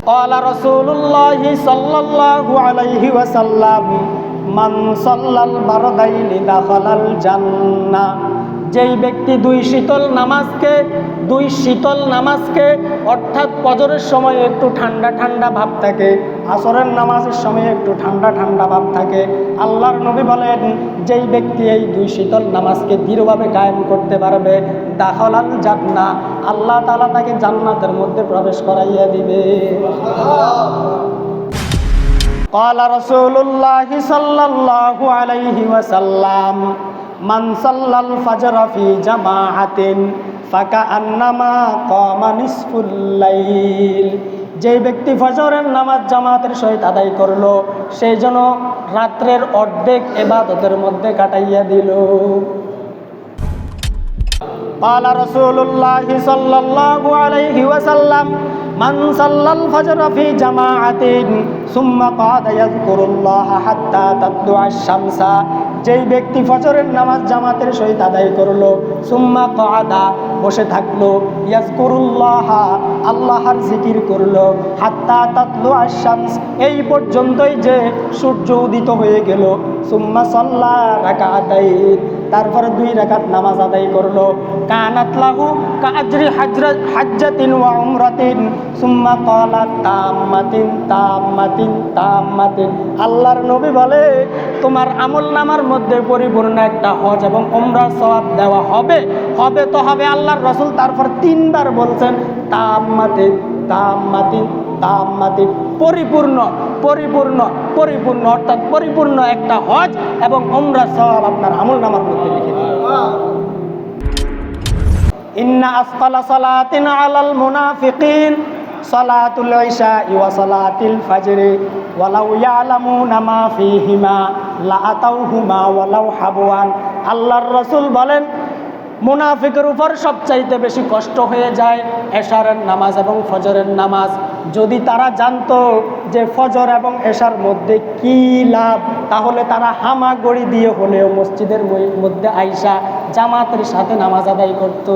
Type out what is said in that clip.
ক্বালা রাসূলুল্লাহ সাল্লাল্লাহু আলাইহি ওয়াসাল্লাম মান সাল্লাল বারদাইনি দাখালাল জান্নাহ। যেই ব্যক্তি দুই শীতল নামাজকে অর্থাৎ ফজরের সময় একটু ঠান্ডা ঠান্ডা ভাব থাকে, আসরের নামাজের সময় একটু ঠান্ডা ঠান্ডা ভাব থাকে, আল্লাহর নবী বলেন যেই ব্যক্তি এই দুই শীতল নামাজকে দৃঢ়ভাবে কায়েম করতে পারবে, দাখালাল জান্নাহ, আল্লাহ তাআলা তাকে জান্নাতের মধ্যে প্রবেশ করাইয়া দিবে। ক্বালা রাসূলুল্লাহি সাল্লাল্লাহু আলাইহি ওয়াসাল্লাম মান সাল্লাল ফাজরা ফি জামাআতিন ফাকাআন্নামা ক্বামা নিসফুল লাইল। যেই ব্যক্তি ফজরের নামাজ জামাতের সহিত আদায় করলো, সেই জন্য রাত্রের অর্ধেক ইবাদতের মধ্যে কাটাইয়া দিল। ক্বালা রাসূলুল্লাহি সাল্লাল্লাহু আলাইহি ওয়াসাল্লাম মান সাল্লাল ফাজরা ফি জামাআতিন সুম্মা ক্বাদা ইয়াযকুরুল্লাহা হাত্তা তাতলুআশ শামসা। যেই ব্যক্তি ফজরের নামাজ জামাতের সহিত আদায় করলো, সুম্মা ক্বাদা বসে থাকলো, ইয়াযকুরুল্লাহা আল্লাহর জিকির করলো, হাত্তা তাতলুআশ শামস এই পর্যন্তই যে সূর্য উদিত হয়ে গেল, সুম্মা সাল্লা রাকাতাইন তারপরে 2 রাকাত নামাজ আদায় করলো, কানাত লাহু কাআজরি হাজ্জাতিন ওয়া উমরাতিন সুম্মা ক্বালা তাম্মাতিন তাম্মাতিন তাম্মাতিন। আল্লাহর নবী বলে তোমার আমলনামার মধ্যে পরিপূর্ণ একটা হজ এবং উমরার সওয়াব দেওয়া হবে। হবে তো হবে, আল্লাহর রাসূল তারপর 3 বার বলছেন তাম্মাতিন তাম্মাতিন তাম্মাতিন, পরিপূর্ণ পরিপূর্ণ পরিপূর্ণ অর্থাৎ পরিপূর্ণ একটা হজ এবং উমরার সওয়াব আপনার আমলনামার মধ্যে লিখে দিন। ইন্না আসকালা সালাতিন আলাল মুনাফিকিন সালাতুল ইশা ওয়া সালাতিল ফাজরি ওয়ালাউ ইয়ালামুনা মা ফীহিমা লা আতাউহুমা ওয়ালাউ হাবওয়ান। আল্লাহর রাসূল বলেন মুনাফিকের উপর সবচাইতে বেশি কষ্ট হয়ে যায় এশারের নামাজ এবং ফজরের নামাজ। যদি তারা জানতো যে ফজর এবং এশার মধ্যে কি লাভ, তাহলে তারা হামাগুড়ি দিয়ে হলেও মসজিদের মধ্যে আইসা জামাতের সাথে নামাজ আদায় করত।